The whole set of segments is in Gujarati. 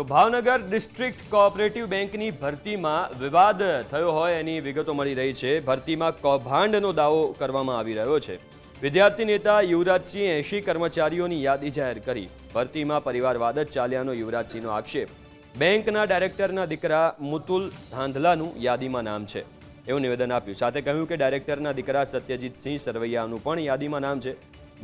તો ભાવનગર ડિસ્ટ્રિક્ટ કોઓપરેટિવ બેંકની ભરતીમાં વિવાદ થયો હોય એની વિગતો મળી રહી છે। ભરતીમાં કૌભાંડનો દાવો કરવામાં આવી રહ્યો છે। વિદ્યાર્થી નેતા યુવરાજસિંહ 80 કર્મચારીઓની યાદી જાહેર કરી। ભરતીમાં પરિવારવાદ જ ચાલ્યાનો યુવરાજસિંહનો આક્ષેપ। બેંકના ડાયરેક્ટરના દીકરા મુતુલ ધાંધલાનું યાદીમાં નામ છે એવું નિવેદન આપ્યું। સાથે કહ્યું કે ડાયરેક્ટરના દીકરા સત્યજીતસિંહ સરવૈયાનું પણ યાદીમાં નામ છે।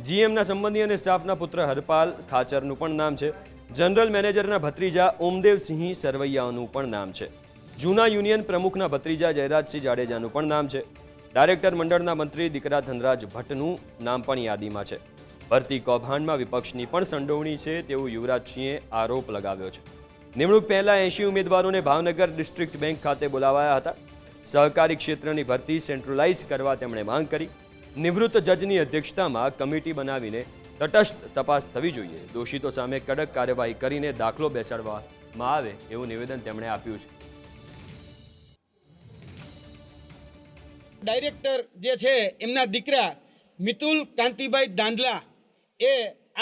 જીએમના સંબંધી અને સ્ટાફના પુત્ર હરપાલ ખાચરનું પણ નામ છે। जनरल मैनेजरना भत्रीजा ओमदेवसिंह सरवैयाનું પણ નામ છે। જૂના યુનિયન પ્રમુખના ભત્રીજા જયરાજસિંહ જાડેજાનું પણ નામ છે। ડાયરેક્ટર મંડળના મંત્રી દીકરા ધનરાજ ભટ્ટનું નામ પણ યાદીમાં છે। ભરતી કૌભાંડમાં વિપક્ષની પણ સંડોવણી છે તેવું યુવરાજસિંહે આરોપ લગાવ્યો છે। નિમણૂક પહેલા 80 ઉમેદવારોને ભાવનગર ડિસ્ટ્રિક્ટ બેંક ખાતે બોલાવાયા હતા। સહકારી ક્ષેત્રની ભરતી સેન્ટ્રલાઇઝ કરવા તેમણે માંગ કરી। નિવૃત્ત જજની અધ્યક્ષતામાં કમિટી બનાવીને તટસ્થ તપાસ થવી જોઈએ। દોષિતો સામે કડક કાર્યવાહી કરીને દાખલો બેસાડવામાં આવે એવું નિવેદન તેમણે આપ્યું છે। ડાયરેક્ટર જે છે એમના દીકરા મિતુલ કાંતિભાઈ ધાંધલા એ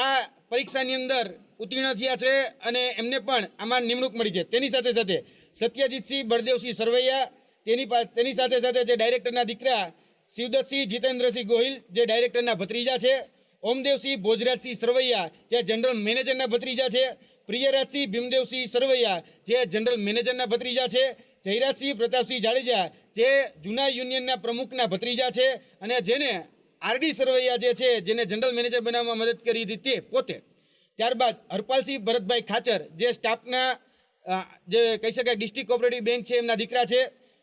આ પરીક્ષાની અંદર ઉત્તીર્ણ થયા છે અને એમને પણ આમાં નિમણૂક મળી છે। તેની સાથે સાથે સત્યજીતસિંહ બળદેવસિંહ સરવૈયા તેની સાથે સાથે જે ડાયરેક્ટરના દીકરા શિવદત્તસિંહ જીતેન્દ્રસિંહ ગોહિલ જે ડાયરેક્ટરના ભત્રીજા છે। ઓમદેવસિંહ ભોજરાજસિંહ સરવૈયા જે જનરલ મેનેજરના ભત્રીજા છે। પ્રિયરાજસિંહ ભીમદેવસિંહ સરવૈયા જે જનરલ મેનેજરના ભત્રીજા છે। જયરાજસિંહ પ્રતાપસિંહ જાડેજા જે જૂના યુનિયનના પ્રમુખના ભત્રીજા છે અને જેને આરડી સરવૈયા જે છે જેને જનરલ મેનેજર બનાવવામાં મદદ કરી હતી તે પોતે। ત્યારબાદ હરપાલસિંહ ભરતભાઈ ખાચર જે સ્ટાફના જે કહી શકાય ડિસ્ટ્રિક્ટ કોઓપરેટિવ બેંક છે એમના દીકરા છે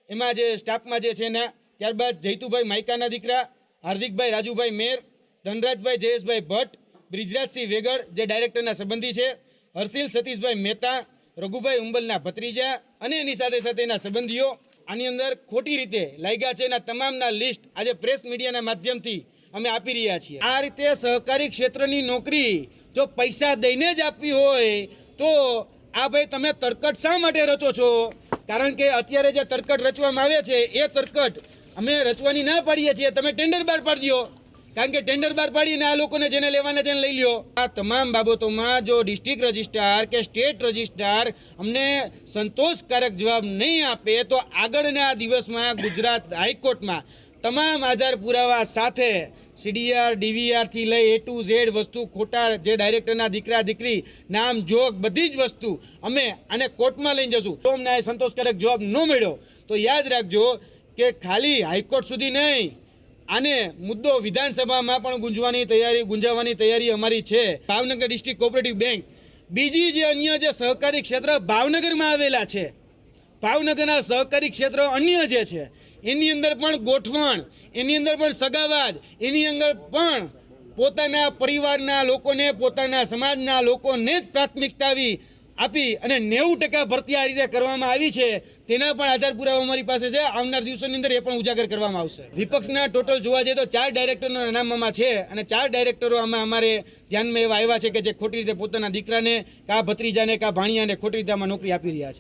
એમાં જે સ્ટાફમાં જે છે એના। ત્યારબાદ જયતુભાઈ માયકાના દીકરા હાર્દિકભાઈ રાજુભાઈ મેર, ધનરાજભાઈ જયેશભાઈ ભટ્ટ, બ્રિજરાજસિંહ વેગડ જે ડાયરેક્ટરના સંબંધી છે, હર્ષિલ સતીશભાઈ મહેતા, રઘુભાઈ ઉંબલના ભત્રીજા અને એની સાથે સાથે એના સંબંધીઓ આની અંદર ખોટી રીતે લાગ્યા છે એના તમામના લિસ્ટ આજે પ્રેસ મીડિયાના માધ્યમથી અમે આપી રહ્યા છીએ। આ રીતે સહકારી ક્ષેત્રની નોકરી જો પૈસા દઈને જ આપવી હોય તો આ ભાઈ તમે તરકટ શા માટે રચો છો? કારણ કે અત્યારે જે તરકટ રચવામાં આવે છે એ તરકટ અમે રચવાની ના પાડીએ છીએ। તમે ટેન્ડર બહાર પાડી દો, કારણ કે ટેન્ડર બહાર પાડીને આ લોકોને જેને લેવાના છે લઈ લ્યો। આ તમામ બાબતોમાં જો ડિસ્ટ્રિક્ટ રજિસ્ટ્રાર કે સ્ટેટ રજિસ્ટ્રાર અમને સંતોષકારક જવાબ નહીં આપે તો આગળના દિવસમાં ગુજરાત હાઈકોર્ટમાં તમામ આધાર પુરાવા સાથે સીડીઆર ડીવીઆરથી લઈ A to Z વસ્તુ ખોટા જે ડાયરેક્ટરના દીકરા દીકરી નામ જોગ બધી જ વસ્તુ અમે આને કોર્ટમાં લઈને જશું। તો અમને આ સંતોષકારક જવાબ ન મળ્યો તો યાદ રાખજો કે ખાલી હાઈકોર્ટ સુધી નહીં આને મુદ્દો વિધાનસભામાં પણ ગુંજાવવાની તૈયારી અમારી છે। ભાવનગર ડિસ્ટ્રિક્ટ કોઓપરેટિવ બેંક બીજી જે અન્ય જે સહકારી ક્ષેત્ર ભાવનગરમાં આવેલા છે, ભાવનગરના સહકારી ક્ષેત્ર અન્ય જે છે એની અંદર પણ ગોઠવણ, એની અંદર પણ સગાવાદ, એની અંદર પણ પોતાના પરિવારના લોકોને પોતાના સમાજના લોકોને જ પ્રાથમિકતા આપી અને 90% ભરતી આ રીતે કરવામાં આવી છે તેના પણ આધાર પુરાવા અમારી પાસે છે। આવનાર દિવસોની અંદર એ પણ ઉજાગર કરવામાં આવશે। વિપક્ષના ટોટલ જોવા જઈએ તો 4 ડાયરેક્ટરોના નામમાં છે અને 4 ડાયરેક્ટરો આમાં અમારે ધ્યાનમાં એવા આવ્યા છે કે જે ખોટી રીતે પોતાના દીકરાને કા ભત્રીજાને કા ભાણિયાને ખોટી રીતે આમાં નોકરી આપી રહ્યા છે।